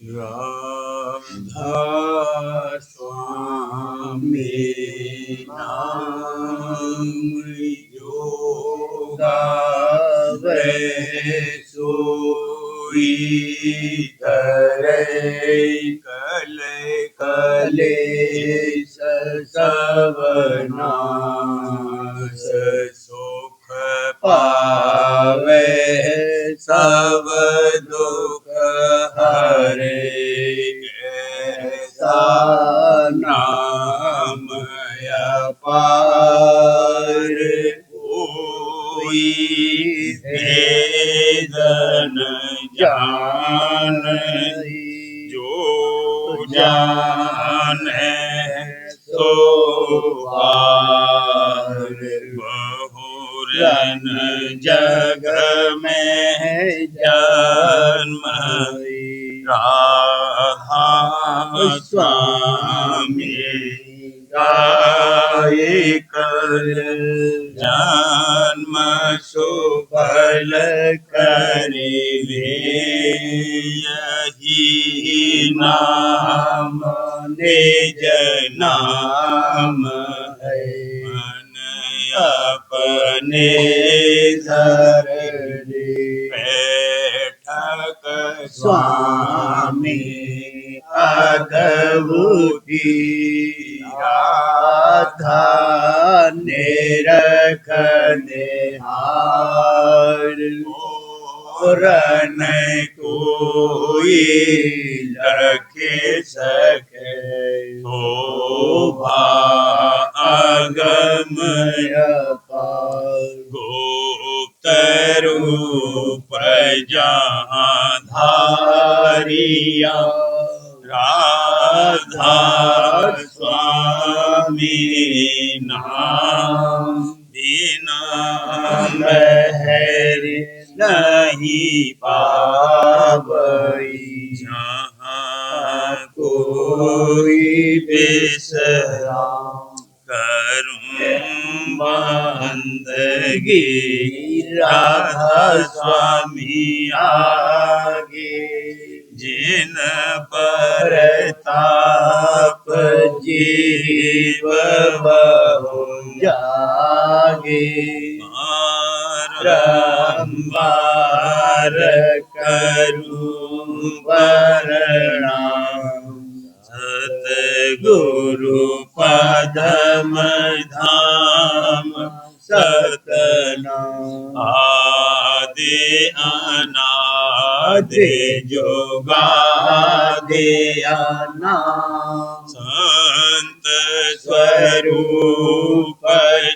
राधा स्वामी नाम जो गावे सोई करे कले कले सवनाश सुख पावे सब दुख हरे ऐसा नाम अपार कोई भेद न जाने जो जाने सो पार बहुरन जग में जन्म राधा स्वामी गाये कर जन्म सुफल करिवे यही नाम निज नाम है मन अपने धर बैठक स्वामी अद्भुति राधा निरखने हार और न कोई रखे सके शोभा अगम अपार गुप्त रूप जहाँ धारिया राधा स्वामी नाम बिना महरी नहीं पावई जहाँ कोई विश्राम करूं बंदगी राधा स्वामी आगे जिन पर ताप जीव बहु जागे बारंबार करूं प्रणाम सतगुरु पदम धाम सतनाम आदि अनादि जोगादि अनाम संत स्वरूप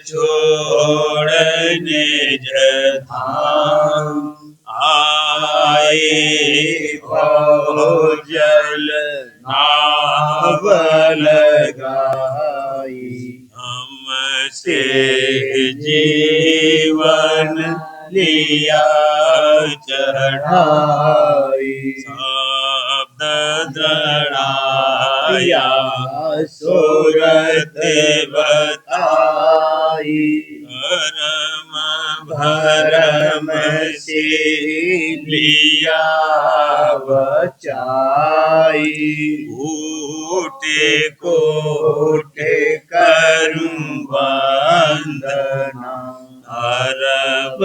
छोड़ने धाम आए भोजल नावल गाई हमसे जीवन लिया चढ़ाई शब्द दृढ़ाया सुरत बताई धर्म भरम से लिया बचाई कोटि कोटि करूं वंदना अरब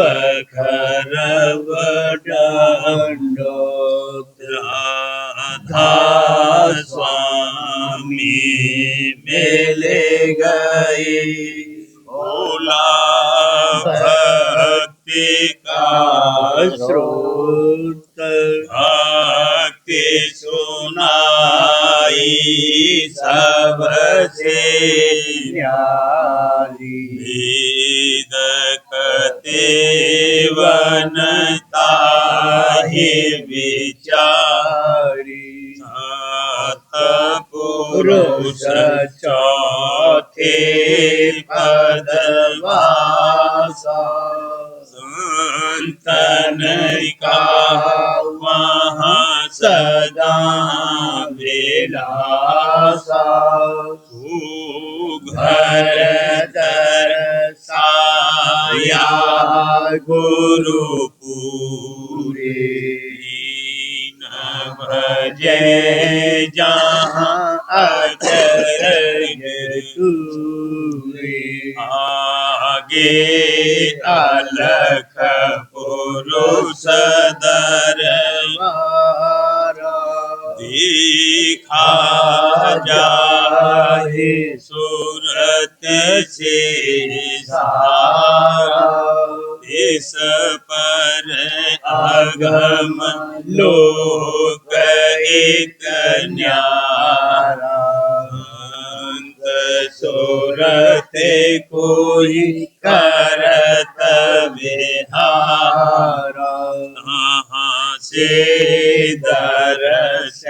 खरब दंडोत राधा स्वामी मिले गए भोला भक्ति का स्रोत भक्ति सुनाई सबसे न्यारी वेद कतेवन ताहि विचारी सतपुरुष चौथे पदवासा संतन का वहाँ सदा विलासा घर दरसाया गुरु पूरे भजे जहाँ अचर गिरतूरे आगे अलख पुरुष दरबारा दिखा जाए सूरत से सारा इस पर अगम लोक एक न्यारा अंत सूरत कोई करत विहारा कहाँ से दर्श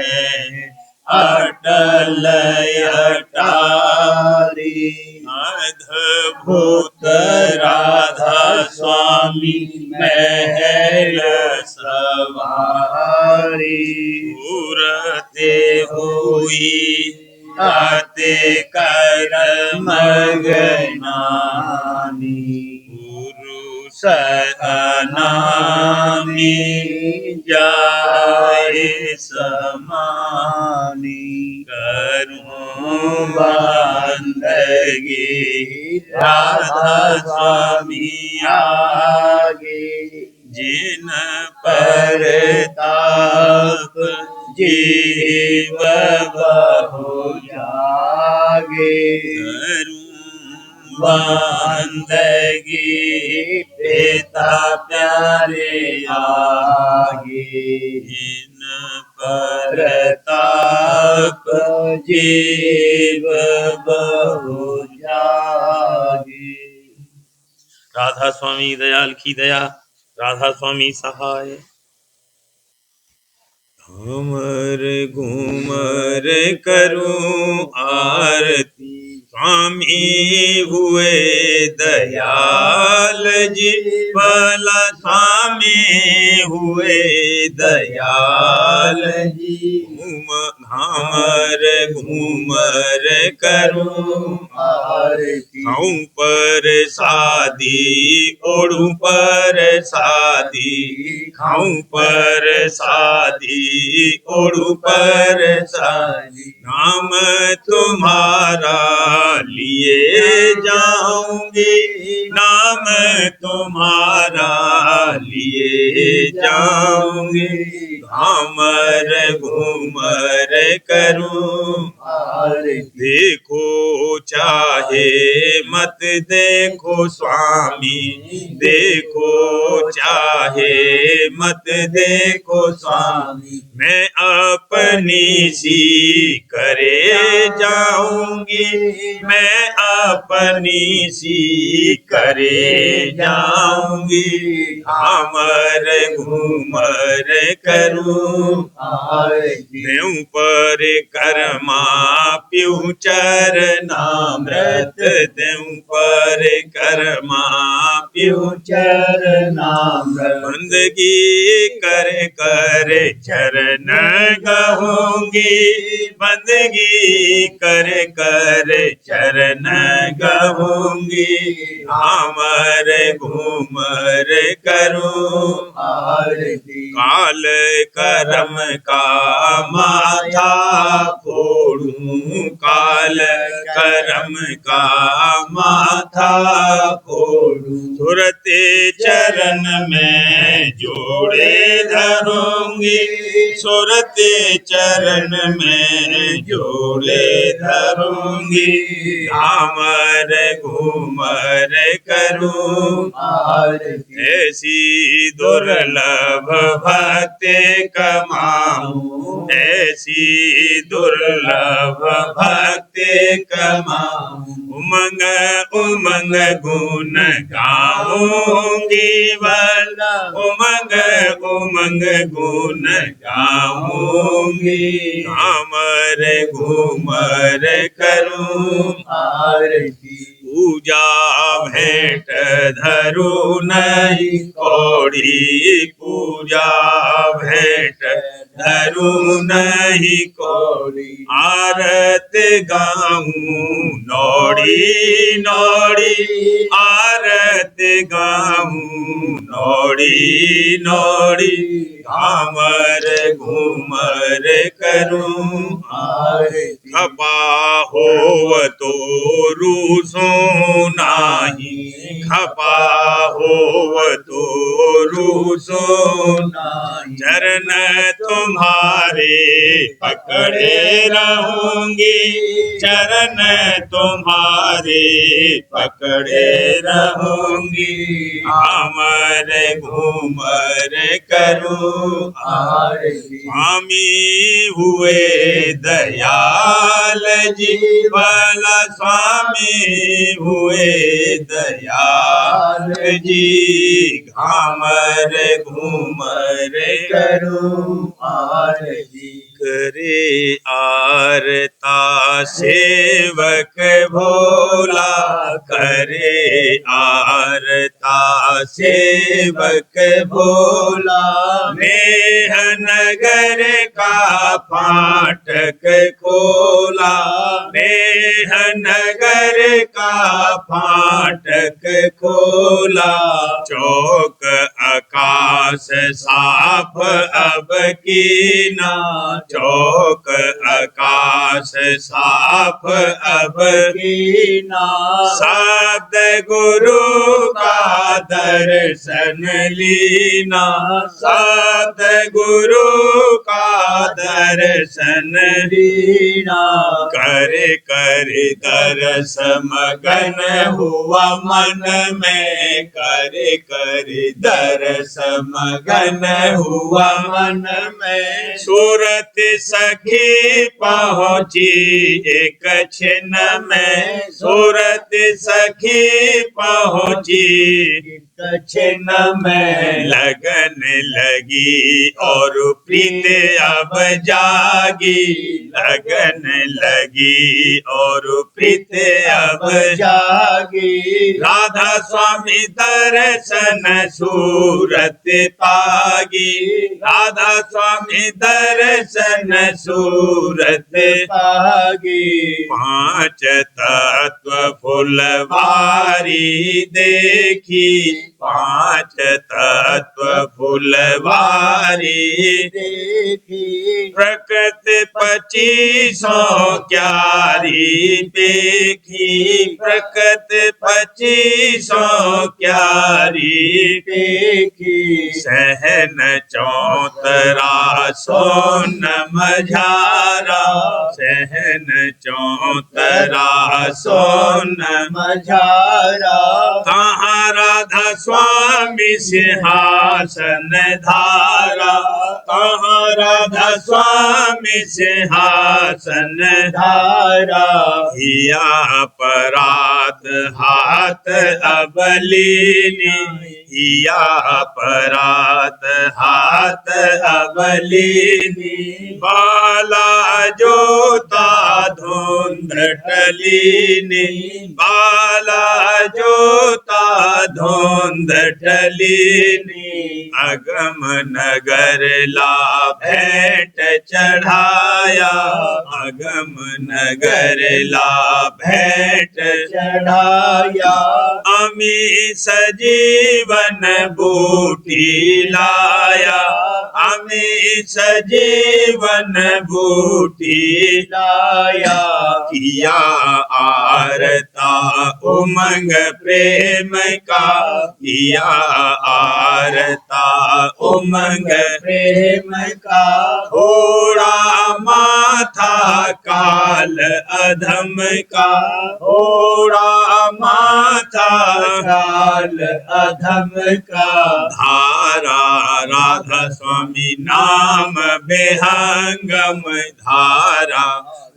अटल अटारी अद्भुत राधा स्वामी महल सवारी सूरते हुई आते कर मगनानी पुरुष अनामी जाए समानी करूं बंदगी राधा स्वामी आगे जिन पर ताप जीव बहु जागे करूं बंदगी पिता प्यारे आगे जिन पर ताप जीव बहु जागे। राधा स्वामी दयाल की दया, राधा स्वामी सहाय। घूमर घूमर करूं आरती स्वामी हुए दयाल जी, भला स्वामी हुए दयाल जी। घूमर घूमर करूं आरती खाऊं पर शादी ओढ़ूं पर शादी खाऊं पर शादी ओढ़ूं पर शादी नाम तुम्हारा लिए जाऊंगी नाम तुम्हारा लिए जाऊंगी। घूमर घूमर करूं देखो चाहे मत देखो स्वामी देखो चाहे मत देखो स्वामी मैं अपनी सी करे जाऊंगी मैं अपनी सी करे जाऊंगी। घूमर घूमर करूं देऊं पर कर्मा पीऊं चरनामृत देऊं पर कर्मा पीऊं चरनामृत बंदगी कर कर चरण गहूंगी बंदगी कर कर चरण गहूंगी। घूमर घूमर करूं काल करम का माथा फोड़ूं काल करम का माथा फोड़ूं सुरते चरण में जोड़े धरूंगी सुरते चरण में जोड़े धरूंगी। घूमर घूमर करूं ऐसी दुर्लभ भक्ति कमाऊं ऐसी दुर्लभ भक्ति कमाऊं उमंग उमंग गुण गाऊंगी वल्ला उमंग उमंग गुण गाऊंगी। घूमर घूमर करूं पूजा भेंट धरू नहीं कौड़ी पूजा भेंट धरू नहीं कौड़ी आरत गाऊं नौड़ी नौड़ी आरत गाऊं नौड़ी नौड़ी घामर घूमर करूं खपा होव तो रूसो नाही खपा होव तो रूसो नाही चरण तुम्हारे पकड़े रहूंगी चरण तुम्हारे पकड़े रहूंगी अमर घूमर करूं स्वामी हुए दयाल जी वाला स्वामी हुए दयाल जी घामर घूमर करूं आरती करे आरता सेवक भोला करे आरता सेवक भोला नेह नगर का फाटक खोला नेह नगर का फाटक खोला चौक आकाश साफ अब कीना चौक आकाश साफ अब कीना शब्द गुरु का दर्शन लीना शब्द गुरु का दर्शन लीना कर कर दर्श मगन हुआ मन में कर कर दर्श मगन हुआ मन में सूरत सखी पहुंची एक छिन में सूरत सखी पहुंची एक छिन में लगन लगी और प्रीत अब जागी लगन लगी और प्रीत अब जागी राधा स्वामी दर्शन सूरत पागी राधा स्वामी दर्शन सूरत पागी पांच तत्व फुलवारी देखी पांच तत्व फुलवारी देखी प्रकृति 25 क्यारी देखी प्रकृति 25 क्यारी देखी सहन चौतरा सोन मझारा सहन चौतरा सोन मझारा कहाँ राधा स्वामी सिंहासन धारा कहाँ राधा स्वामी सिंहासन धारा हिया अपराध हाथ अबलीनी हिया अपराध हाथ अबलीनी बाला जोता धुंध टलीनी बाला जोता धुंध टलीनी अगम नगर ला भेंट चढ़ाया अगम नगर ला भेंट चढ़ाया अमी सजीवन बूटी लाया अमी सजीवन बूटी लाया किया आरता उमंग प्रेम का किया आरता उमंग प्रेम का थोड़ा माथा काल अधम का थोड़ा माथा काल अधम का धारा राधा स्वामी नाम बेहंगम धारा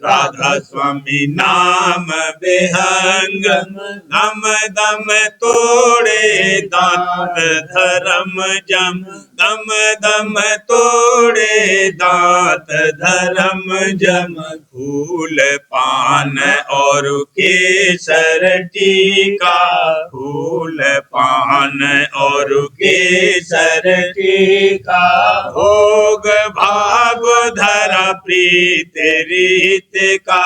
राधा स्वामी नाम बेहंगम दम दम तोड़े दांत धर्म जम दम दम तोड़े दांत धर्म जम फूल पान और केसर टीका फूल पान और केसर टीका भोग भाग धरा प्रीत रीत का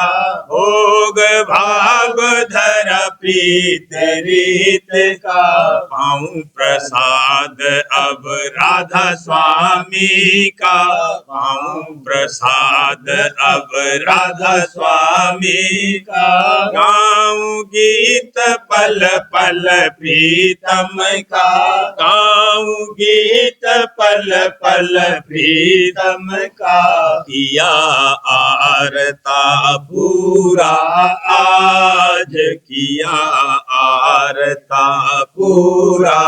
भोग भाग धरा प्यारा प्रीत रीत का, पाऊं प्रसाद अब राधा स्वामी का, पाऊं प्रसाद अब राधा स्वामी का। गाऊं गीत पल पल प्रीतम का, गाऊं गीत पल पल प्रीतम का। किया आरता पूरा आज, किया आरता पूरा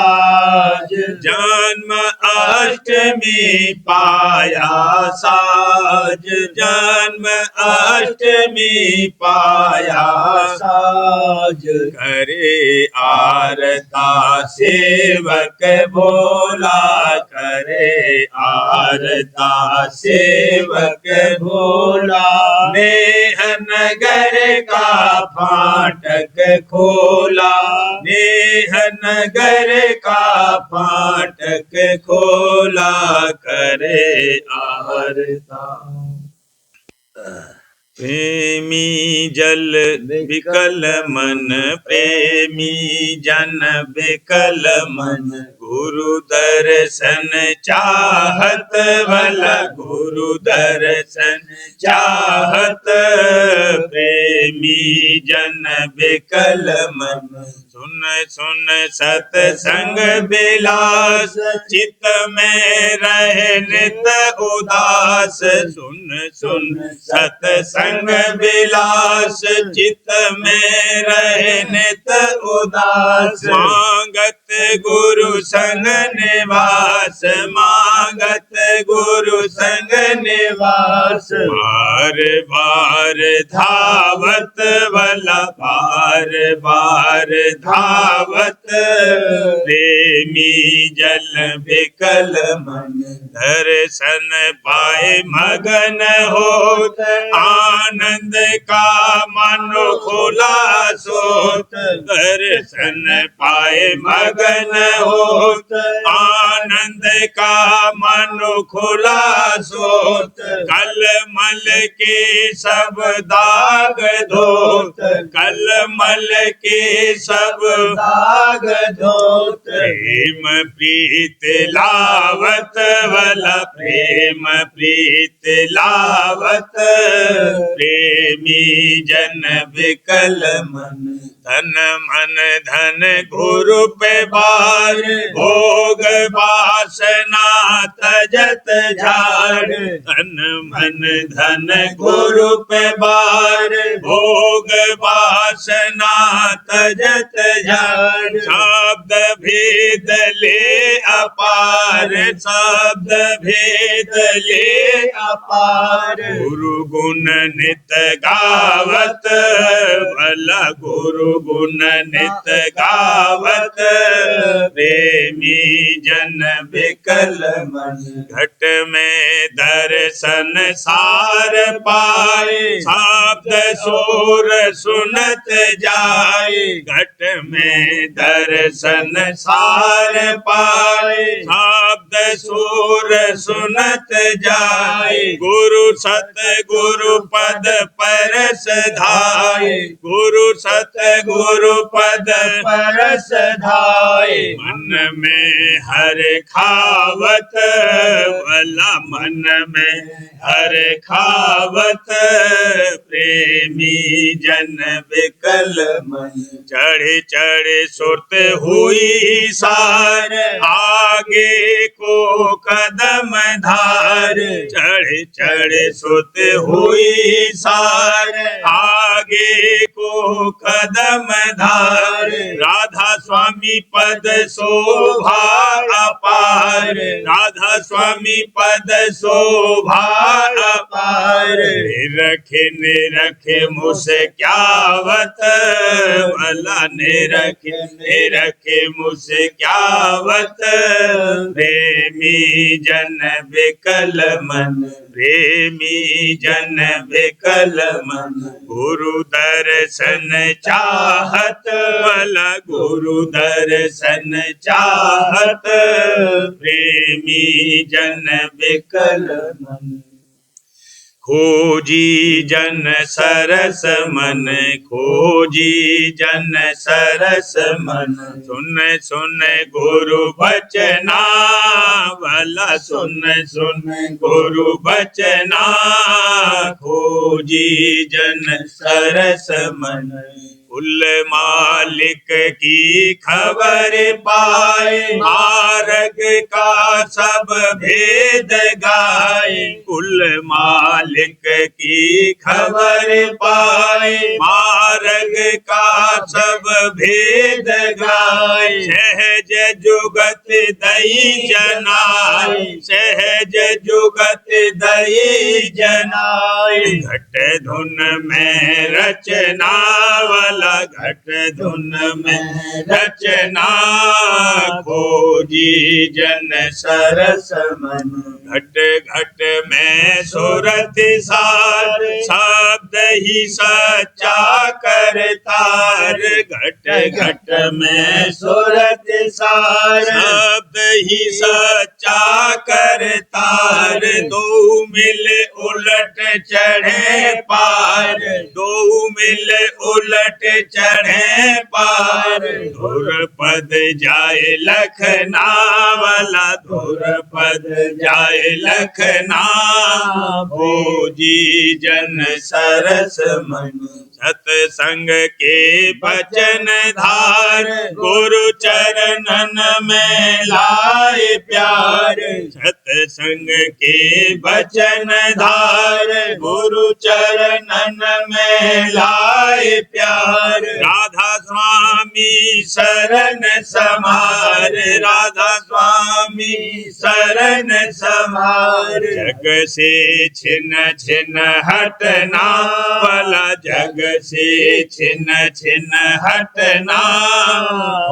आज। जन्म अष्टमी पाया साज, जन्म अष्टमी पाया साज। करे आरता सेवक भोला, करे आरता सेवक भोला। नेह नगर का फाटक खोला, नेह नगर का फाटक खोला। करे आरता। प्रेमी जल विकल मन, प्रेमी जन विकल मन। गुरु दर्शन चाहत भला, गुरु दर्शन चाहत। प्रेमी जन विकल मन। सुन सुन सतसंग बिलास, चित्त में रहे नित उदास। सुन सुन सतसंग बिलास, चित्त में रहे नित उदास। मांगत गुरु संग निवास, मांगत गुरु संग निवास। बार बार धावत भला, बार बार धावत। प्रेमी जल विकल मन, दर्शन पाए मगन होत। आनंद का मन खोला सोत, दर्शन पाए मगन होत। आनंद का मन खोला सोत। कल मल के सब दाग धोत, कल मल के सब दाग धोत। प्रेम प्रीत लावत भला, प्रेम प्रीत लावत। प्रेमी जन विकल मन, तन मन धन गुरु पे बार। भोग वासना तजत झाड़, तन मन धन गुरु पे बार। भोग वासना तजत झाड़। शब्द भेद ले अपार, शब्द भेद ले अपार। गुरु गुण नित गावत भला, गुरु गुण नित गावत। प्रेमी जन विकल मन, घट में दर्शन सार पाए। शब्द शोर सुनत जाए, घट में दर्शन सार पाए। शब्द शोर सुनत जाए। गुरु सत गुरु पद परस धाये, गुरु सत गुरु पद परस धाये। मन में हर खावत भला, मन में हर खावत। प्रेमी जन विकल मन, चढ़े चढ़े सुरत हुई सार। आगे को कदम धार, चढ़े चढ़े सुरत हुई सार। आगे को कदम धार। राधा स्वामी पद शोभा अपार, राधा स्वामी पद शोभा अपार। निरखे निरखे मुझसे क्यावत भला, निरखे मुझसे क्यावत। प्रेमी जन विकल मन, प्रेमी जन विकल मन। गुरु दर्शन चाहत भला, गुरु दर्शन चाहत। प्रेमी जन विकल मन। खोजी जन सरस मन, खोजी जन सरस मन, सुन सुन गुरु बचना, भला सुन सुन गुरु बचना, खोजी जन सरस मन। कुल मालिक की खबर पाए, मार्ग का सब भेद गाए, कुल मालिक की खबर पाए, मार्ग का सब भेद गाए, सहज जुगत दई जनाए, सहज जुगत दई जनाए, घट धुन में रचना वाला, घट धुन में रचना, खोजी जन सरस मन, घट घट में सुरत सार, शब्द ही सच्चा करतार, घट घट में सुरत सार, शब्द ही सच्चा करतार, दो मिल उलट चढ़े पार, दो मिल उलट चढ़े पार, धुर पद जाए लखना वाला, धुर पद जाए लखना, खोजी जन सरस मन, सतसंग के बचन धार, गुरु चरणन में लाए प्यार, सतसंग के बचन धार, गुरु चरणन में लाए प्यार, राधा स्वामी शरण समार, राधा स्वामी शरण समार, जग से छिन्न छिन्न हटना वाला, जग से छिन्न छिन्न हटना,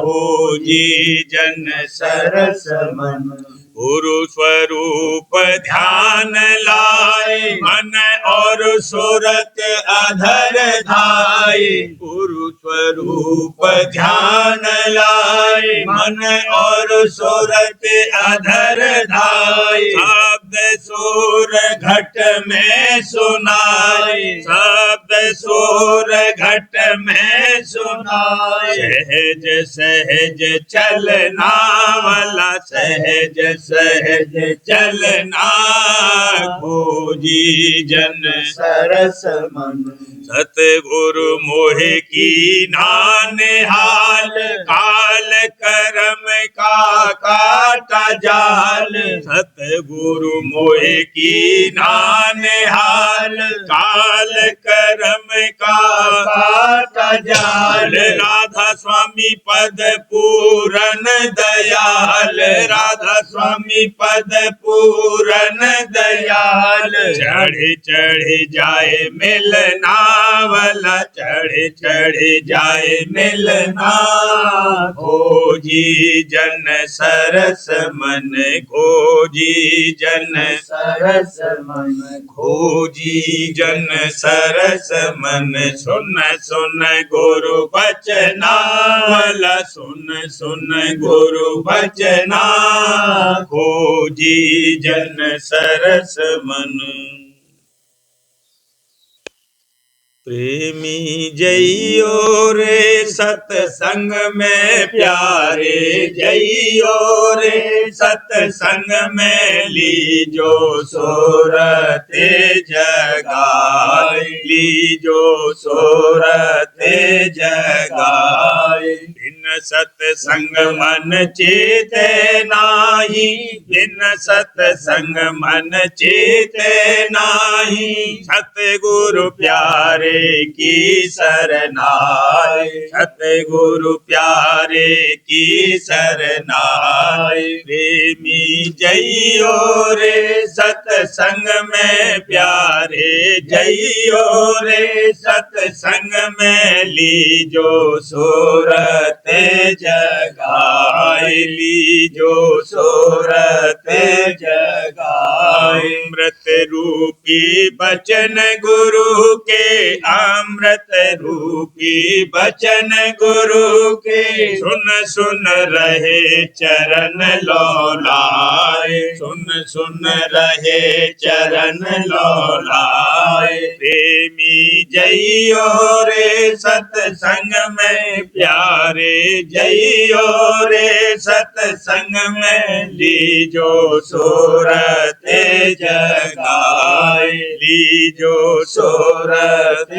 खोजी जन सरस मन, गुरु स्वरूप ध्यान लाए, मन और सुरत अधर धाये, गुरु स्वरूप ध्यान लाए, मन और सुरत अधर धाये, शब्द सुर घट में सुनाए, शब्द सुर घट में सुनाए, सहज सहज चलना वाला, सहज सहज चलना, खोजी जन सरस मन, सतगुरु मोह की नानिहाल, काल कर्म का काटा जाल, सतगुरु मोह की नानिहाल, काल कर्म का काटा जाल, राधा स्वामी पद पूरन दयाल, राधा स्वामी पद पूरन दयाल, चढ़ चढ़ जाए मिलना वाला, चढ़ चढ़ जाए मिलना, खोजी जन सरस मन, खोजी जन सरस मन, खोजी जन सरस मन, सुन सुन गुरु बचना वाला, सुन सुन गुरु बचना, खोजी जन सरस मन। प्रेमी जइयो रे सतसंग में प्यारे, जइयो रे सतसंग में लीजो सोरते जगाए, लीजो सोरते जगाए, बिन सतसंग मन चेते नाही, बिन सतसंग मन चेते नाही, सतगुरु प्यारे की शरणाई, सतगुरु प्यारे की शरणाई, प्रेमी जइयो रे सतसंग में प्यारे, जइयो रे सतसंग में लीजो सोरते जगाए, लीजो सोरत जगाए। अमृत रूपी बचन गुरु के, अमृत रूपी बचन गुरु के, सुन सुन रहे चरण लौलाए, सुन सुन रहे चरण लौलाए। प्रेमी जइयो रे सत्संग में प्यारे, जइयो रे सत्संग में, लीजो सोरत जगाए, लीजो सोरत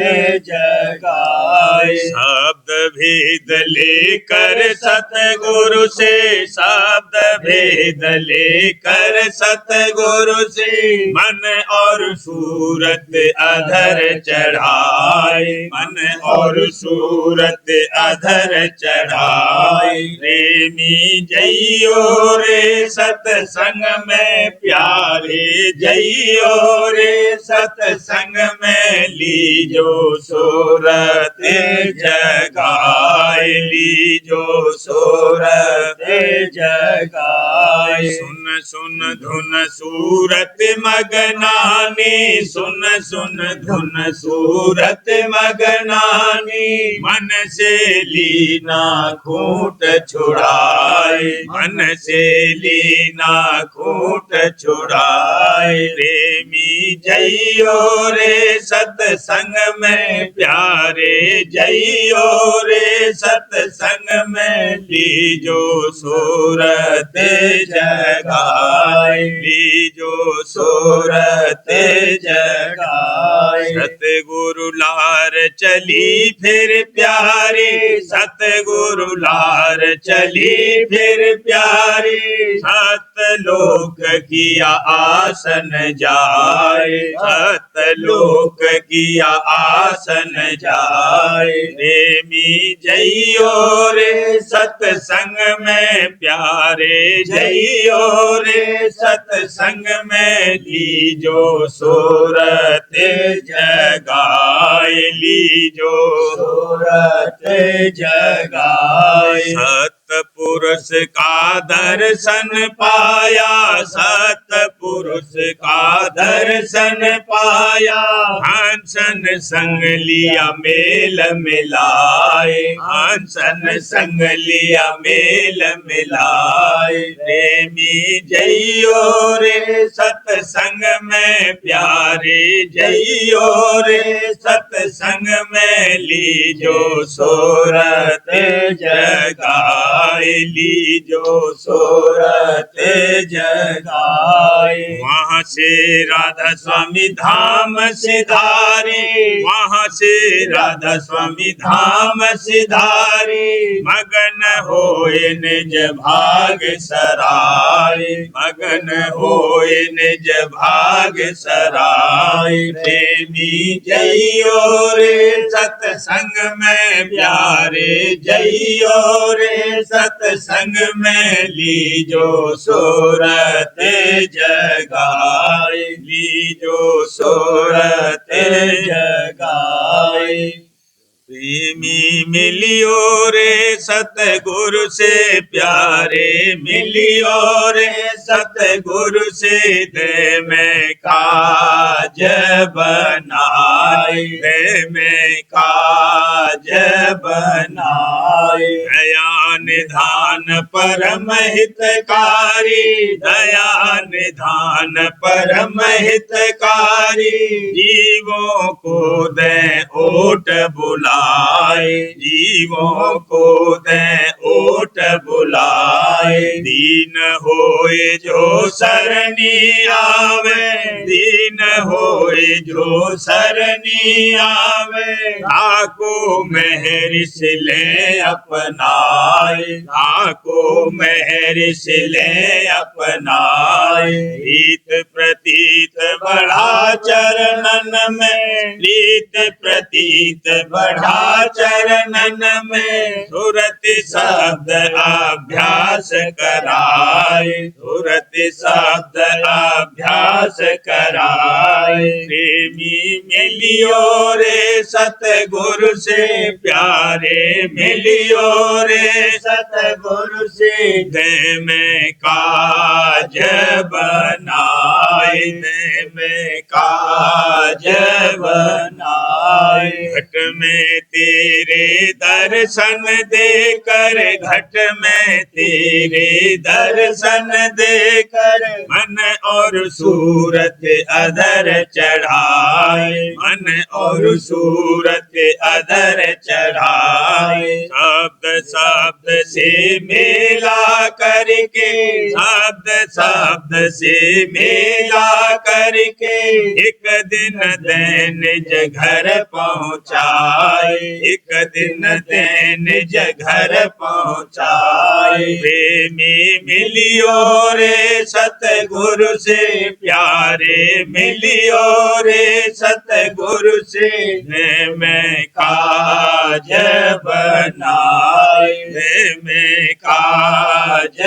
जगाए। शब्द भेद लेकर सतगुरु से, शब्द भेद लेकर सतगुरु से, मन और सूरत अधर चढ़ाए, मन और सूरत अधर चढ़ाए। प्रेमी जइयो रे सत्संग में प्यारे, जइयो रे सत्संग में, लीजो सोरत जगाए, लीजो सोरत जगाए। सुन सुन धुन सूरत मगनानी, सुन सुन धुन सूरत मगनानी, मन से लीना खूंट छुड़ाए, मन से लीना खूंट छुड़ाए। प्रेमी जइयो रे सत्संग में प्यारे, जइयो रे सत्संग में, लीजो सोरत जगाए, लीजो सोरत जगाए। सतगुरु लार चली फिर प्यारी, सतगुरु लार चली फिर प्यारी, सतलोक किया आसन जाए, सतलोक किया आसन जाए। प्रेमी जइयो रे सत्संग में प्यारे, जइयो रे सत्संग में, लीजो सोरत जगाए, लीजो सोरत जगाए। सतपुरुष का दर्शन पाया, सतपुरुष का दर्शन पाया, हंसन संग लिया मेल मिलाए, हंसन संग लिया मेल मिलाए। प्रेमी जइयो रे सत्संग में प्यारे, जइयो रे सत्संग में, लीजो सोरत जगाए, लीजो सोरत जगाए। वहाँ से राधा स्वामी धाम सिधारे, वहाँ से राधा स्वामी धाम सिधारे, मगन होए निज भाग सराय, मगन होए निज भाग सराय। प्रेमी जइयो रे सत्संग में प्यारे, जइयो रे सत्संग में, लीजो सोरत जगाए, लीजो सोरत जगाए। प्रेमी मिलियो रे सतगुरु से प्यारे, मिलियो रे सतगुरु से, दे में काज बनाए, दे में काज बनाए। दया निधान परम हितकारी, दया निधान परम हितकारी, जीवों को दे ओट बुलाए, जीवों को दे ओट बुलाए। दीन होए जो सरनी आवे, दीन होए जो सरनी आवे, ताको मेहर से ले अपनाए, ताको मेहर से ले अपनाए। प्रीत प्रतीत बढ़ा चरणन में, प्रीत प्रतीत बढ़ा चरणन में, सुरत शब्द अभ्यास कराए, सुरत शब्द अभ्यास कराए। प्रेमी मिलियो रे सतगुरु से प्यारे मिलियो रे सतगुरु से दे में काज बनाए दे में काज बनाए घट में तेरे दर्शन देकर घट में तेरे दर्शन देकर मन और सूरत अधर चढ़ाए मन और सूरत अधर चढ़ाए शब्द शब्द से मेला करके शब्द शब्द से मेला करके एक दिन दैन घर पहुँचाए एक दिन दैन घर पहुँचाए प्रेमी मिलियो रे सतगुरु से प्यारे मिलियो रे सतगुरु से मैं काज बनाए मैं काज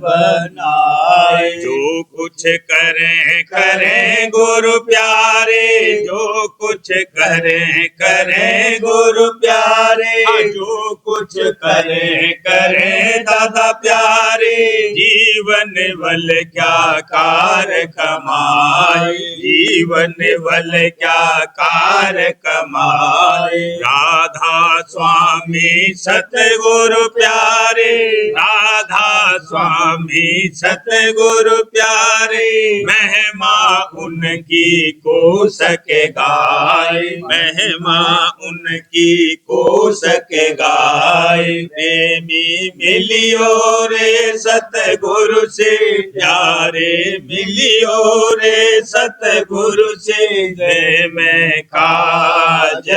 बनाए जो कुछ करें करें गुरु प्यारे जो कुछ करें गुरु प्यारे जो कुछ करें दादा प्यारे जीवन वल क्या कार कमाए जीवन वल क्या कार कमाए राधा स्वामी सतगुरु प्यारे राधा स्वामी सतगुरु प्यारे महिमा उनकी को सके गाए महिमा उनकी को सके गाए प्रेमी मिलियो रे सतगुरु से प्यारे मिलियो रे सतगुरु से दे में काज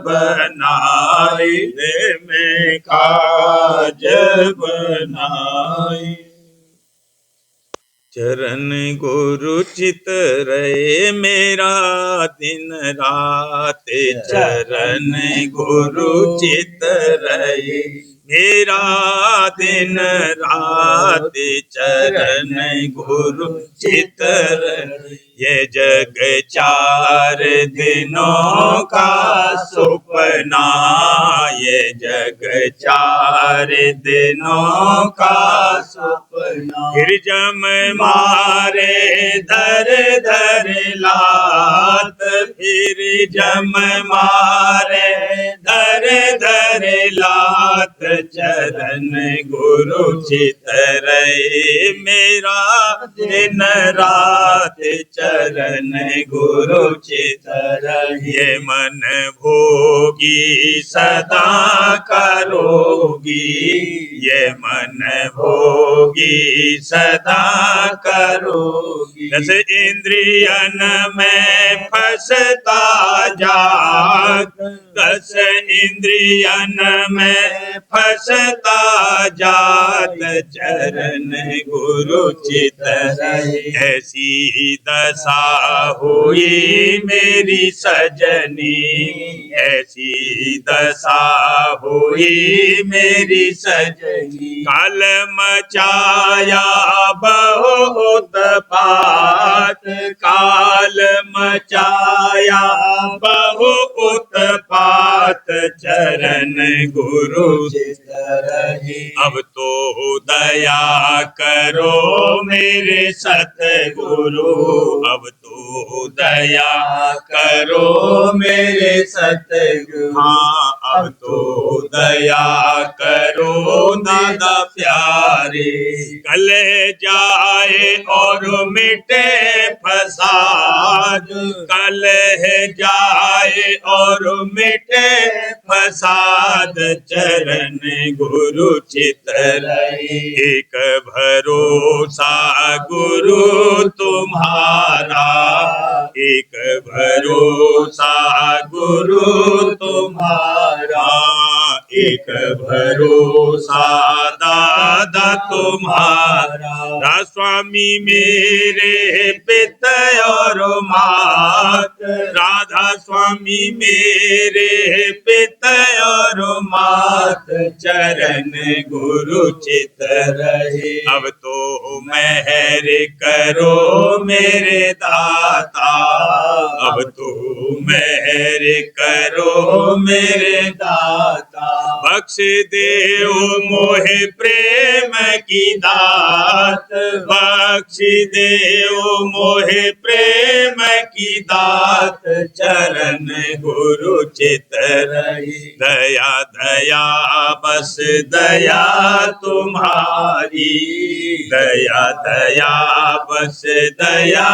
बनाए दे में काज बनाए चरण गुरु चित रहे मेरा दिन रात चरण गुरु चित रहे मेरा दिन रात चरण गुरु चित रहे ये जग 4 दिनों का सुपना ये जग 4 दिनों का सुपना फिर जम मारे धर धर लात फिर जम मारे धर धर लात चरण गुरु चित रहे मेरा दिन रात चरण गुरु चित रहे मन भोगी सदा करोगी ये मन भोगी सदा करोगी दस इंद्रियन में फंसता जात दस इंद्रियन में फंसता जात चरण गुरु चित रहे ऐसी दशा हुई मेरी सजनी ऐसी दशा हुई मेरी सजनी कल मचाया बहुत पात काल मचाया बहुत पात चरण गुरु चित रहे अब तो दया करो मेरे सतगुरु अब तो दया करो मेरे सतगुरु हाँ अब तो दया करो दादा प्यारे कल जाए और मिटे फसाद कल जाए और मिटे फसाद चरण गुरु चित रहे एक भरोसा गुरु तुम्हारा एक भरोसा गुरु तुम्हारा एक एक भरोसा दादा तुम्हारा, स्वामी मेरे पिता और मात, राधा स्वामी मेरे पिता और मात, चरण गुरु चित रहे। अब तो मेहर करो मेरे दाता, अब तो मेहर करो मेरे दाता, बख्श देओ मोहे प्रेम की दात, बख्श देओ मोहे प्रेम की दात, चरण गुरु चित रही। दया दया बस दया तुम्हारी, दया दया बस दया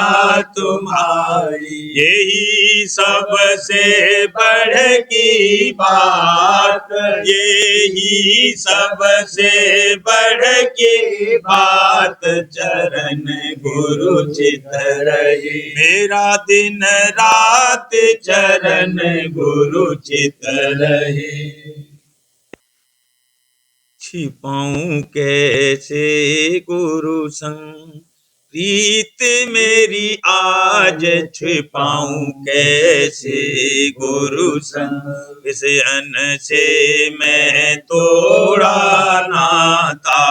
तुम्हारी, यही सबसे बढ़ की बात, यही सबसे बढ़ की बात, चरण गुरु चित रही। मेरा दिन रात चरण गुरु चित रहे। छिपाऊं कैसे गुरु संग प्रीत मेरी आज, छिपाऊं कैसे गुरु संग, इस अन से मैं तोड़ा नाता,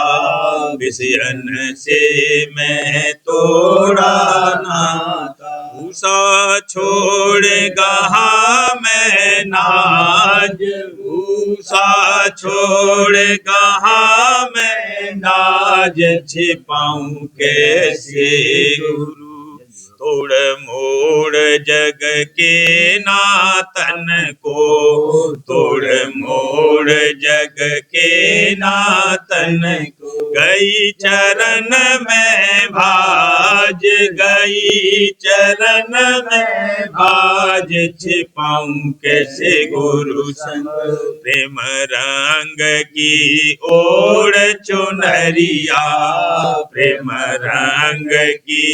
इस अन से मैं तोड़ा नाता, भूसा छोड़ गहा मैं नाज, भूसा छोड़ गहा मैं नाज, छिपाऊं कैसे गुरु, तोड़ मोड़ जग के नातन को, तोड़ मोड़ जग के नातन को, गई चरण में भाज, गई चरण में भाज, छिपाऊं कैसे गुरु संग, प्रेम रंग की ओढ़ चुनरिया, प्रेम रंग की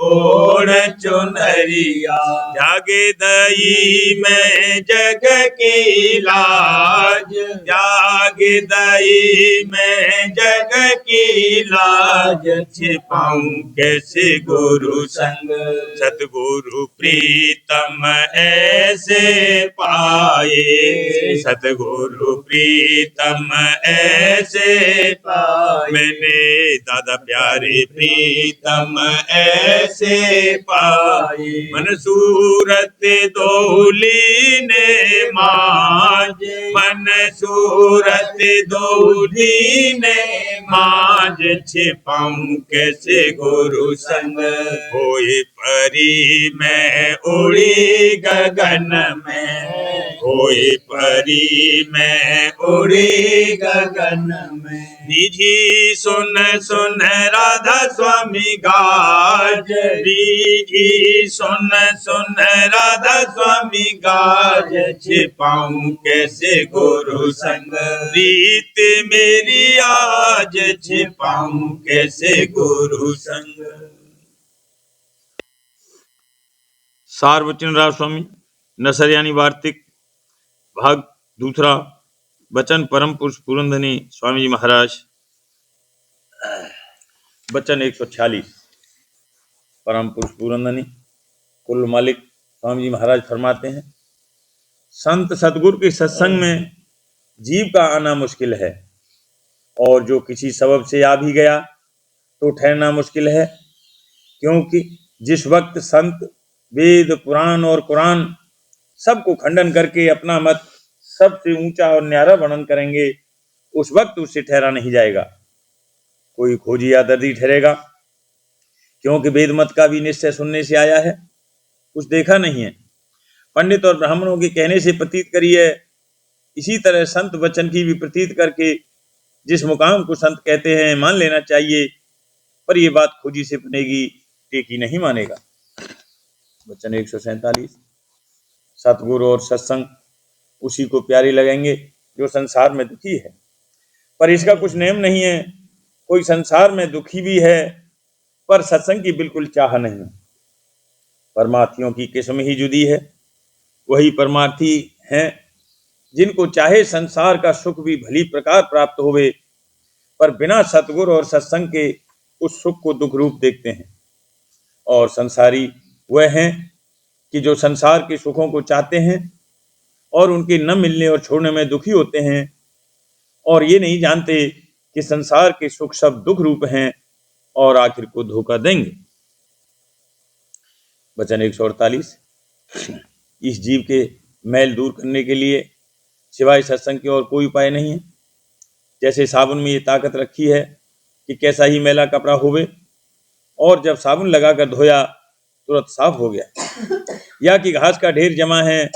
ओढ़ चुनरिया, जागे दई में जग की लाज, जागे दई में जग की लाज, छिपाऊं कैसे गुरु संग, सतगुरु प्रीतम ऐसे पाए, सतगुरु प्रीतम ऐसे पाए, मैंने दादा प्यारे प्रीतम ऐसे पाए, मन सूरत दोली ने माज, मन सूरत दोली ने माज, छिपाऊं कैसे गुरु संग, होए परी मैं उड़ी गगन में, होए परी मैं उड़ी गगन में, रीझी सुन सुन राधा स्वामी गाज, रीझी सुन सुन राधा स्वामी गाज, छिपाऊं कैसे गुरु संग, रीत मेरी आज, छिपाऊं कैसे गुरु संग। सार्वजन राव स्वामी नसरियानी वार्तिक भाग दूसरा, वचन परम पुरुष पुरंदनी स्वामी जी महाराज, वचन 146। परम पुरुष पुरंदनी कुल मालिक स्वामी जी महाराज फरमाते हैं, संत सतगुरु के सत्संग में जीव का आना मुश्किल है, और जो किसी सबब से आ भी गया तो ठहरना मुश्किल है, क्योंकि जिस वक्त संत वेद पुराण और कुरान सबको खंडन करके अपना मत सबसे ऊंचा और न्यारा वर्णन करेंगे, उस वक्त उससे ठहरा नहीं जाएगा। कोई खोजी या दर्दी ठहरेगा, क्योंकि वेद मत का भी निश्चय सुनने से आया है, कुछ देखा नहीं है। पंडित और ब्राह्मणों के कहने से प्रतीत करिए, इसी तरह संत वचन की भी प्रतीत करके जिस मुकाम को संत कहते हैं मान लेना चाहिए, पर यह बात खोजी से बनेगी, टेकी नहीं मानेगा। वचन 147। सतगुरु और सत्संग उसी को प्यारे लगेंगे जो संसार में दुखी है, पर इसका कुछ नेम नहीं है। कोई संसार में दुखी भी है पर सत्संग की बिल्कुल चाह नहीं। परमार्थियों की किस्म ही जुदी है, वही परमार्थी हैं जिनको चाहे संसार का सुख भी भली प्रकार प्राप्त होवे, पर बिना सतगुरु और सत्संग के उस सुख को दुख रूप देखते हैं। और संसारी वह हैं कि जो संसार के सुखों को चाहते हैं और उनके न मिलने और छोड़ने में दुखी होते हैं, और ये नहीं जानते कि संसार के सुख सब दुख रूप हैं और आखिर को धोखा देंगे। वचन 148। इस जीव के मैल दूर करने के लिए सिवाय सत्संग के और कोई उपाय नहीं है। जैसे साबुन में ये ताकत रखी है कि कैसा ही मैला कपड़ा होवे, और जब साबुन लगाकर धोया तुरंत साफ हो गया, या कि घास का ढेर जमा है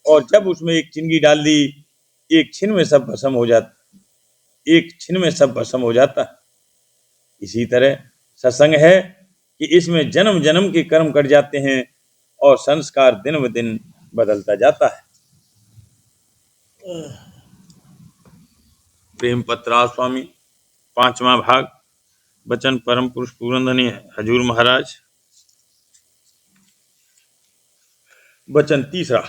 और जब उसमें एक चिंगी डाल दी, एक छिन में सब भस्म हो जाता। इसी तरह सत्संग है कि इसमें जन्म जन्म के कर्म कट जाते हैं और संस्कार दिन ब दिन बदलता जाता है। प्रेम पत्रा स्वामी 5वां भाग। वचन परम पुरुष पूरनधनी हजूर महाराज। वचन 3।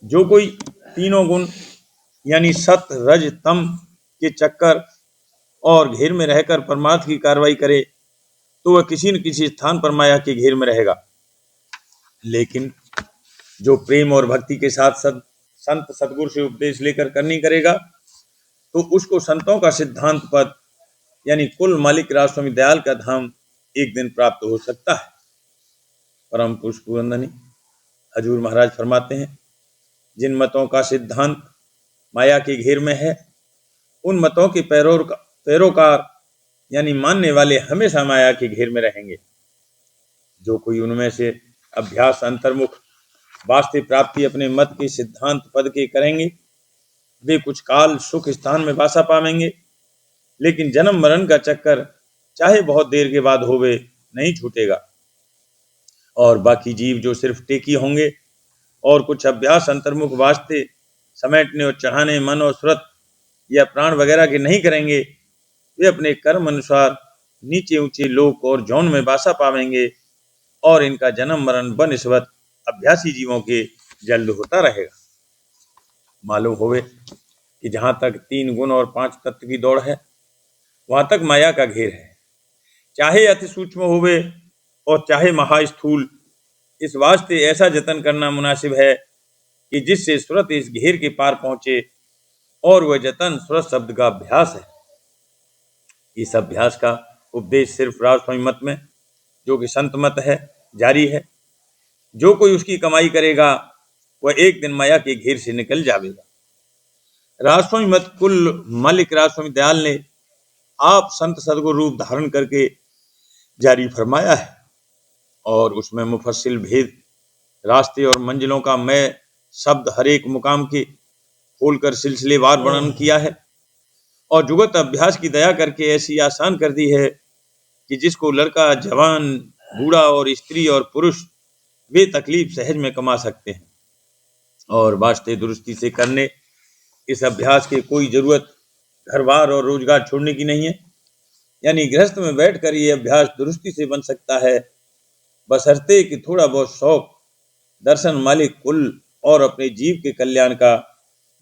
जो कोई तीनों गुण यानी सत रज तम के चक्कर और घेर में रहकर परमार्थ की कार्रवाई करे तो वह किसी न किसी स्थान पर माया के घेर में रहेगा। लेकिन जो प्रेम और भक्ति के साथ संत सतगुरु से उपदेश लेकर करनी करेगा तो उसको संतों का सिद्धांत पद यानी कुल मालिक राजस्वामी दयाल का धाम एक दिन प्राप्त हो सकता है। परम पुरुष पूरनधनी हजूर महाराज फरमाते हैं, जिन मतों का सिद्धांत माया के घेर में है, उन मतों के पैरोकार यानी मानने वाले हमेशा माया के घेर में रहेंगे। जो कोई उनमें से अभ्यास अंतर्मुख वास्तव प्राप्ति अपने मत के सिद्धांत पद के करेंगे, वे कुछ काल सुख स्थान में वासा पावेंगे, लेकिन जन्म मरण का चक्कर चाहे बहुत देर के बाद होवे नहीं छूटेगा। और बाकी जीव जो सिर्फ टेकी होंगे और कुछ अभ्यास अंतर्मुख वास्ते समेटने और चढ़ाने मन और सुरत या प्राण वगैरह के नहीं करेंगे, वे अपने कर्म अनुसार नीचे ऊंचे लोक और जौन में वासा पावेंगे और इनका जन्म मरण बनिस्बत अभ्यासी जीवों के जल्द होता रहेगा। मालूम होवे कि जहां तक 3 गुण और 5 तत्व की दौड़ है, वहां तक माया का घेर है, चाहे अति सूक्ष्म होवे और चाहे महास्थूल। इस वास्ते ऐसा जतन करना मुनासिब है कि जिससे सुरत इस घेर के पार पहुंचे, और वह जतन सुरत शब्द का अभ्यास है। इस अभ्यास का उपदेश सिर्फ राजस्वामी मत में, जो कि संत मत है, जारी है। जो कोई उसकी कमाई करेगा वह एक दिन माया के घेर से निकल जाएगा। राजस्वामी मत कुल मालिक राजस्वामी दयाल ने आप संत सदगुरु रूप धारण करके जारी फरमाया है, और उसमें मुफस्सिल भेद रास्ते और मंजिलों का मैं शब्द हर एक मुकाम के खोलकर सिलसिलेवार वर्णन किया है, और जुगत अभ्यास की दया करके ऐसी आसान कर दी है कि जिसको लड़का, जवान, बूढ़ा और स्त्री और पुरुष वे तकलीफ सहज में कमा सकते हैं। और वास्ते दुरुस्ती से करने इस अभ्यास की कोई जरूरत घर बार और रोजगार छोड़ने की नहीं है, यानी गृहस्थ में बैठकर ये अभ्यास दुरुस्ती से बन सकता है, बशर्ते कि थोड़ा बहुत शौक दर्शन मालिक कुल और अपने जीव के कल्याण का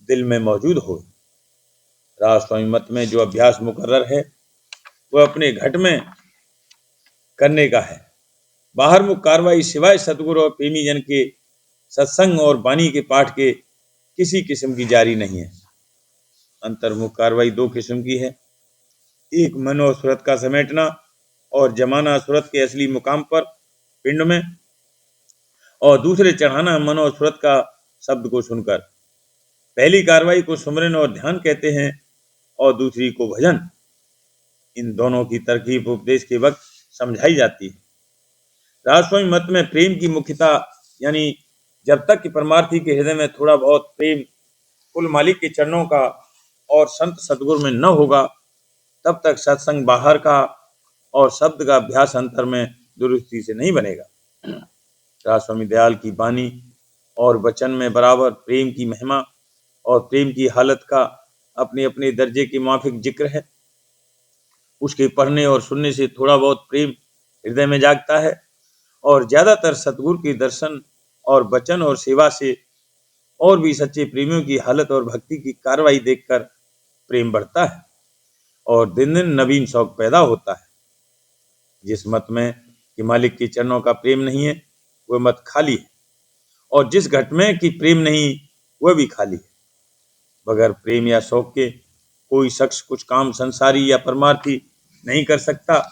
दिल में मौजूद हो। राजस्वामी मत में जो अभ्यास मुकर्रर है वह अपने घट में करने का है। बाहर मुख कार्रवाई सिवाय सतगुरु और प्रेमी जन के सत्संग और वाणी के पाठ के किसी किस्म की जारी नहीं है। अंतर्मुख कार्रवाई 2 किस्म की है, एक मन और सुरत का समेटना और जमाना सुरत के असली मुकाम पर पिंड में, और दूसरे चढ़ाना मन और सुरत का शब्द को सुनकर। पहली कार्रवाई को सुमरन और ध्यान कहते हैं और दूसरी को भजन। इन दोनों की तरकीब उपदेश के वक्त समझाई जाती है। राजस्वामी मत में प्रेम की मुख्यता, यानी जब तक कि परमार्थी के हृदय में थोड़ा बहुत प्रेम कुल मालिक के चरणों का और संत सतगुरु में न होगा, तब तक सत्संग बाहर का और शब्द का अभ्यास अंतर में दुरुस्ती से नहीं बनेगा। राजस्वामी दयाल की वाणी और वचन में बराबर प्रेम की महिमा और प्रेम की हालत का अपने अपने दर्जे के माफिक जिक्र है। उसके पढ़ने और सुनने से थोड़ा बहुत प्रेम हृदय में जागता है, और ज्यादातर सतगुरु के दर्शन और वचन और सेवा से और भी सच्चे प्रेमियों की हालत और भक्ति की कार्रवाई देखकर प्रेम बढ़ता है और दिन दिन नवीन शौक पैदा होता है। जिस मत में कि मालिक के चरणों का प्रेम नहीं है, वह मत खाली है, और जिस घट में कि प्रेम नहीं, वह भी खाली है। बगैर प्रेम या शौक के कोई शख्स कुछ काम संसारी या परमार्थी नहीं कर सकता,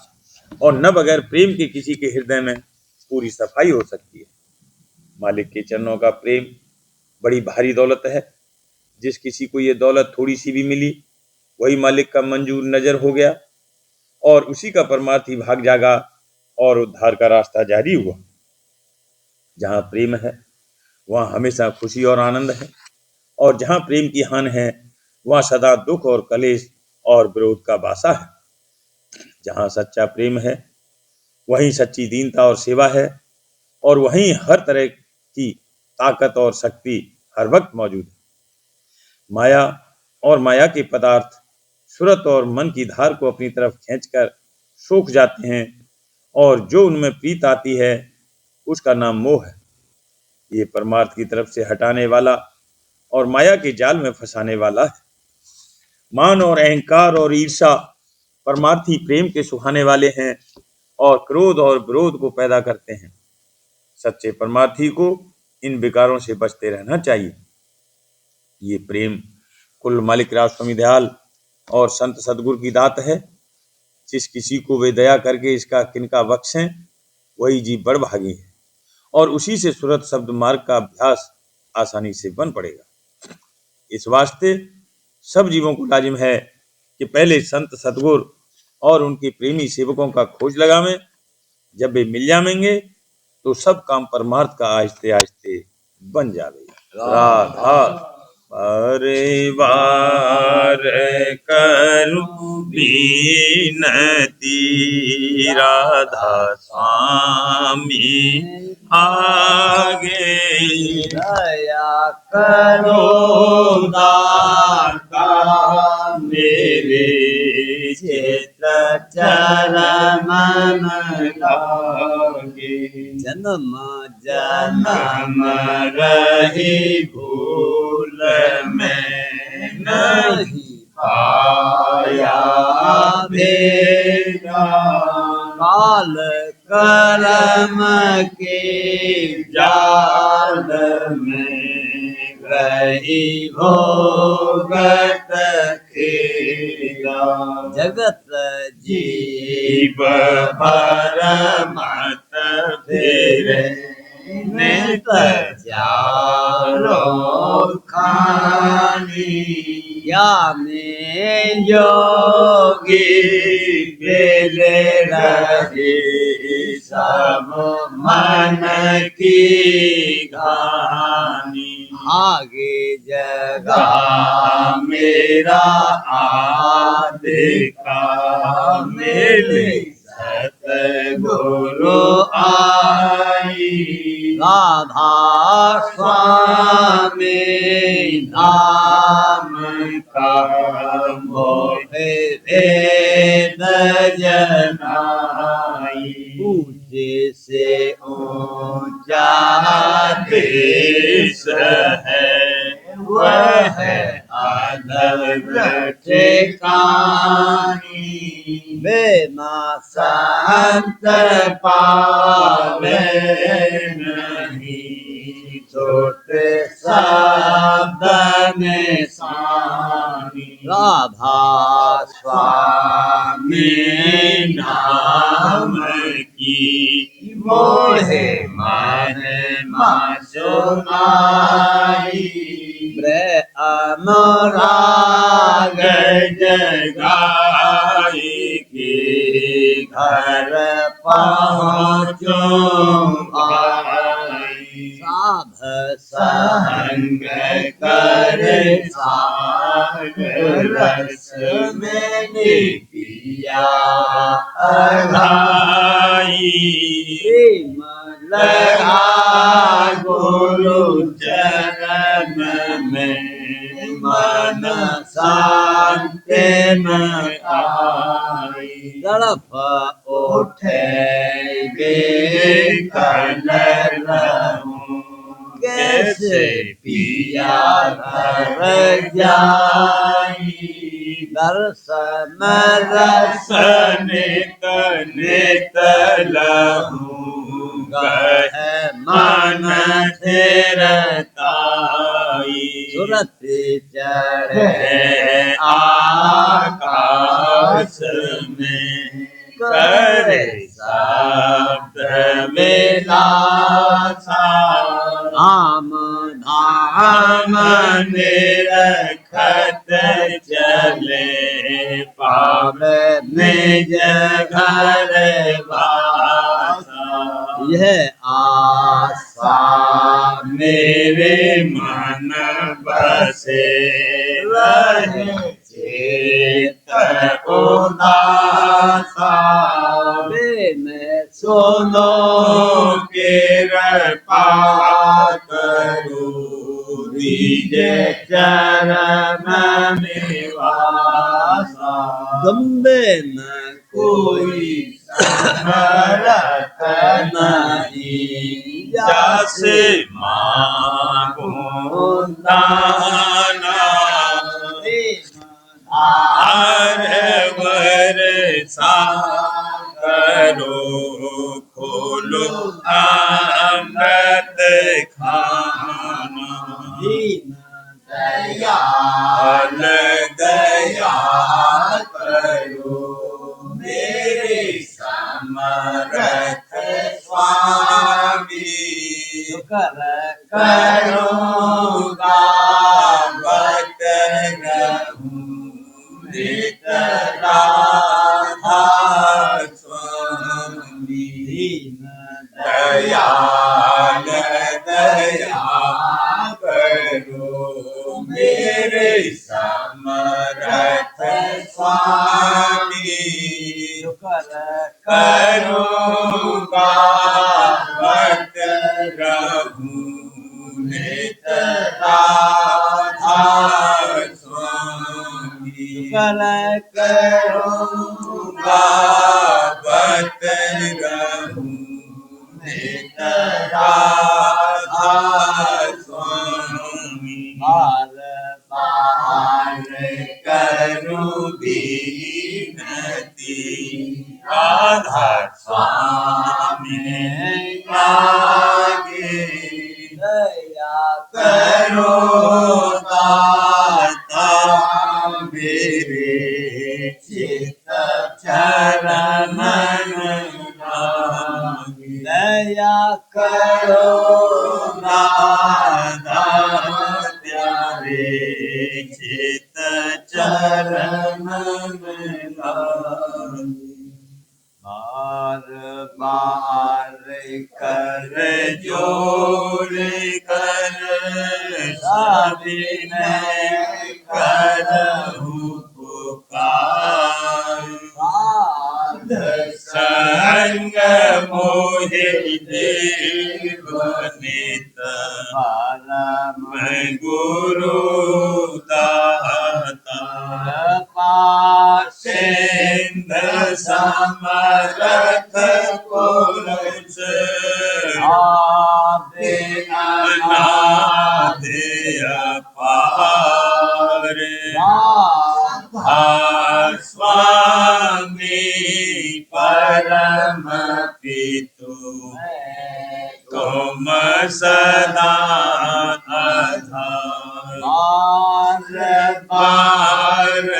और न बगैर प्रेम के किसी के हृदय में पूरी सफाई हो सकती है। मालिक के चरणों का प्रेम बड़ी भारी दौलत है। जिस किसी को ये दौलत थोड़ी सी भी मिली, वही मालिक का मंजूर नजर हो गया और उसी का परमार्थी भाग जागा और उद्धार का रास्ता जारी हुआ। जहाँ प्रेम है वहाँ हमेशा खुशी और आनंद है, और जहाँ प्रेम की हानि है वहाँ सदा दुख और कलेश और विरोध का वासा है। जहाँ सच्चा प्रेम है वहीं सच्ची दीनता और सेवा है, और वहीं हर तरह की ताकत और शक्ति हर वक्त मौजूद है। माया और माया के पदार्थ सूरत और मन की धार को अपनी तरफ खींचकर सूख जाते हैं, और जो उनमें प्रीत आती है उसका नाम मोह है। ये परमार्थ की तरफ से हटाने वाला और माया के जाल में फंसाने वाला है। मान और अहंकार और ईर्षा परमार्थी प्रेम के सुहाने वाले हैं और क्रोध और विरोध को पैदा करते हैं। सच्चे परमार्थी को इन विकारों से बचते रहना चाहिए। ये प्रेम कुल मालिक राजस्वामी दयाल और संत सदगुरु की दात है। जिस किसी को वे दया करके इसका किनका बख्शें, वही जीव बड़ भागी है, और उसी से सूरत शब्द मार्ग का अभ्यास आसानी से बन पड़ेगा। इस वास्ते सब जीवों को लाजिम है कि पहले संत सदगुरु और उनके प्रेमी सेवकों का खोज लगावें। जब वे मिल जाएंगे तो सब काम परमार्थ का आहिस्ते आहिस्ते बन जाएगा। राधा परिवार करूं बीनती, राधा स्वामी आगे दया करो दाता मेरे, चित चरण लागे। जन्म जन्म रही भूल में नहीं पाया बेरा, काल कर्म के जाल में रही भोगत खेला। जगत जीव भर मत फेरे, नित जालो खानी। या में योगी बेले रहे, सब मन की घानी। आगे जगा मेरा आदि का मेले, सतगुरु आई। राधा स्वामी नाम का मोहे वेद जनाई। ऊंचे से ऊंचा देश है, वह है अधर ठिकानी। बेमा संत पावे नहीं, छोटे शब्द में सानी। राधा स्वामी नाम की मोहे महिमा सुनाई। अनुराग जगाई के घर पहुँचो आई। साध संग कर सागर रस में पिया अघाई। लगा गुरु चरण में मन शांति न आई। तड़प उठे गे कल रहूं, कैसे पिया घर जाई दर्शन रसन नित लहू गह मन थिरताई सुरति चढ़े आकाश में करे शब्द विलासा धाम धाम निरखत चले पावे निज घर वासा यह आशा मेरे मन बसे रहे चेत उदासा में सुनो कृपा करो दीजे चरण निवासा गंबे न कोई समरथ नहीं जैसे मांगो दाना हर वर्षा करो खोलो अमृत खाना दयाल दया करो मेरे समर्थ स्वामी कर करो गावत रहूं नित राधा स्वामी दयाल दया करो मेरे समर्थ स्वामी करो गावत रहूं नित राधा स्वामी करो गावत रहूं नित राधा स्वामी बार बार करूं विनती राधा स्वामी आगे दया करो दाता मेरे चित्त चरण लागे दया करो राधा प्यारे चित्त चरण लागे बार बार कर जोड़ कर सविनय करहूं पुकार साध संग मोहि देव नित परम गुरु दाता सिंध समरथ पुरुष आदि अनादि अपार राधा स्वामी परम पितु तुम सदा आधार बार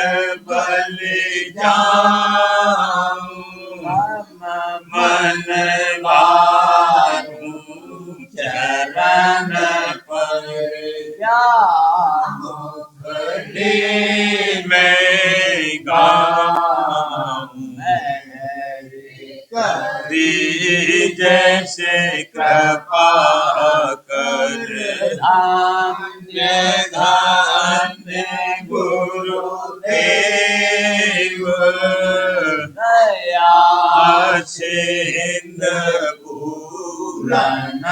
बलि जाऊं मन वारूं चरण पर मुखड़ी में गाऊं करी जैसे कृपा कर धन्य धन्य गुरुदेव दया सिंध पूरन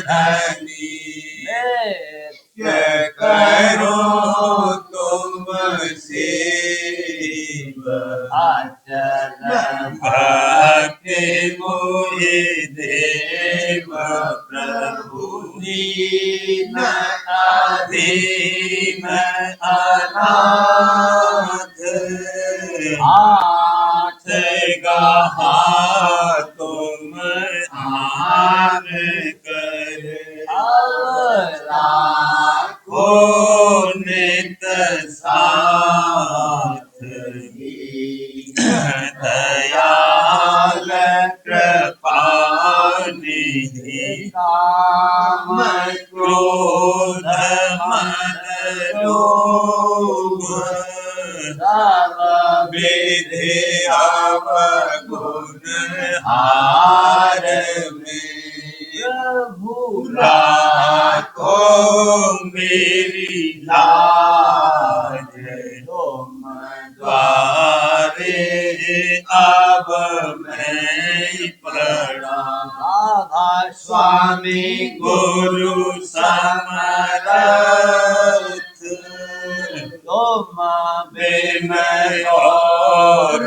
धनी करो तुम शिव अचल भक्ति मोहि देव प्रभु दीन अधीन अनाथ हाथ गहा तुम आन कर राखो नित साथ दयाल कृपानिधि काम क्रोध मद लोभ सब विधि अवगुण हार में प्रभु राखो मेरी लाज तुम द्वारे अब मैं पड़ा राधा स्वामी गुरु समरथ तुम बिन और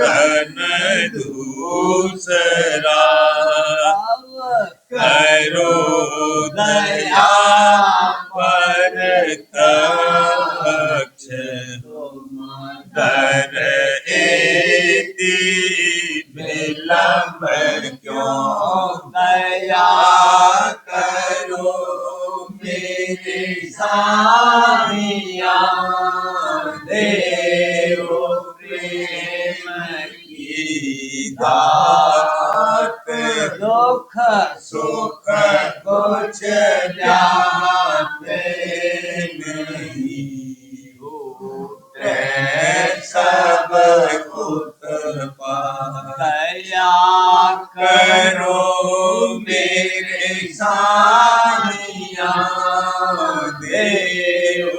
न दूसरा करो दया पर कक्ष कर एति विलंब क्यों दया करो मेरे साथिया देव प्रेम की दात दुख सुख कुछ जाते नहीं सब दया करो मेरे साथिया देव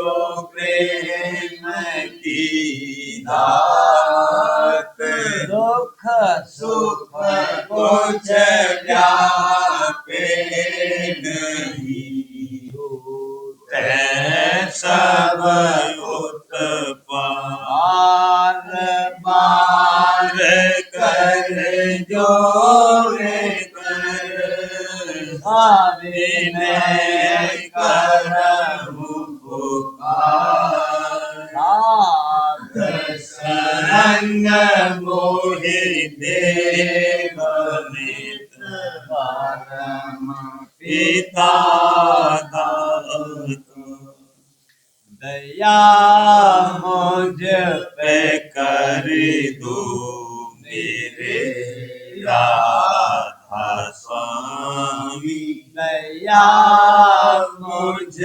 प्रेम की दात दुख सुख कुछ जाते नहीं सब उत्पार बार कर जोरे कर विनय करहु पुकार संग मोहि देव मित्र परम पिता दाता दया मुझ पे कर दो मेरे राधा स्वामी दया मुझ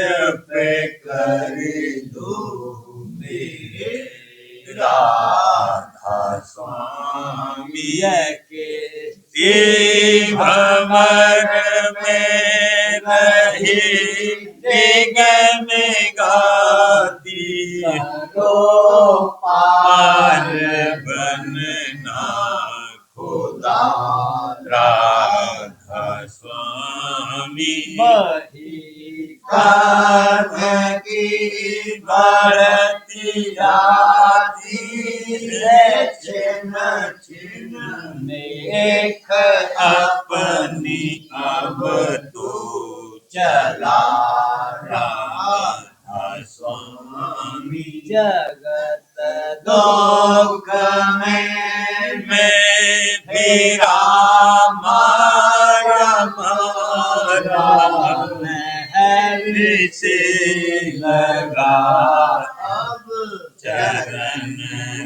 पे कर दो मेरे राधा स्वामी के भंवर में रही निगम गाती करो पार बनना खुदा राधा स्वामी मही कर्म की बढ़ती जाती छिन्न छिन्न नेक अपनी अब तो चला राधा स्वामी जगत दुख में फिरा मारा महल से लगा अब चरण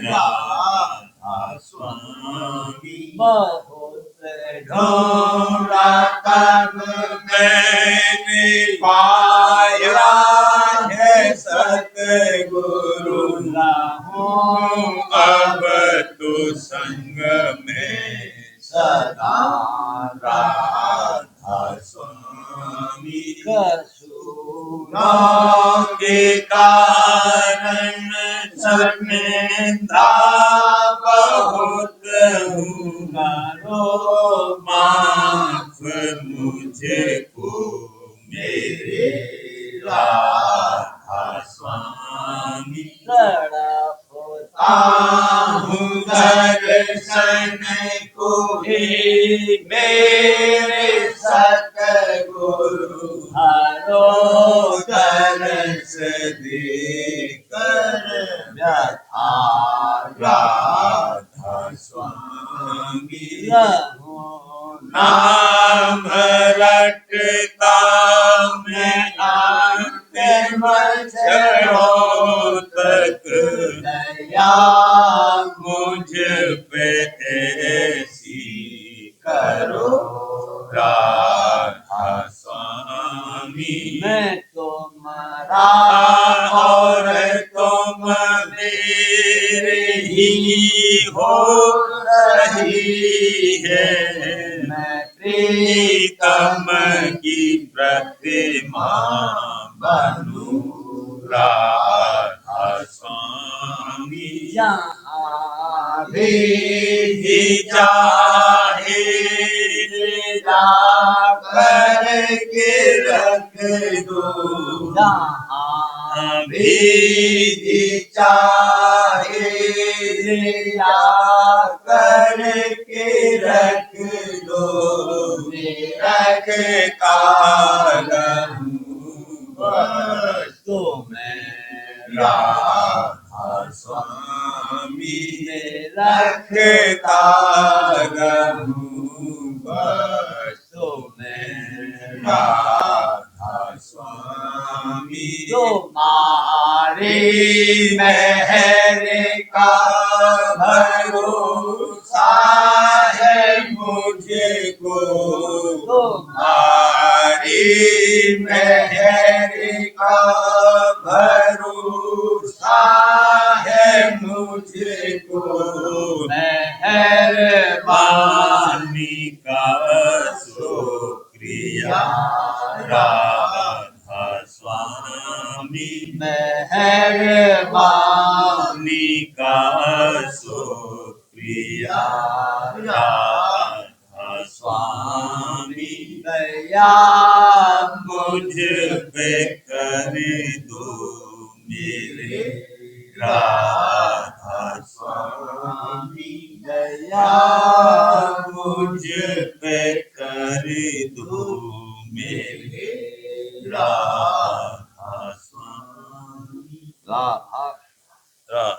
राधा स्वामी बहुत ढूंढा तब मैंने पाया है सतगुरु हूँ अब तो संग में सदा राधा स्वामी कसूरों के कारण शर्मिंदा बहुत हूँ करो माफ मुझको मेरे राधा स्वामी तड़पता हूँ दर्शन को ही मेरे सतगुरु हरो तरस देकर व्यथा राधा स्वामी रहो नाम रटता मैं अंतिम क्षणों तक दया मुझ पे ऐसी करो राधा स्वामी मैं तुम्हारा और तुम मेरे ही हो रही है मैं प्रीतम की प्रतिमा बनूं राधा स्वामी यहाँ भी चाहे जा करके रख दो यहाँ भी चाहे जा करके रख दो रख कारण तो मैं राधा स्वामी रखता रहूं तो मैं राधा स्वामी तुम्हारी मेहर का भरोसा है मुझको तुम्हारी मेहर का भरोसा है मुझको मेहरबानी का शुक्रिया राधा स्वामी मेहरबानी का शुक्रिया राधा स्वामी दया मुझ पे कर दो मेरे राधा स्वामी दया मुझ पे कर दो मेरे राधा स्वामी राधा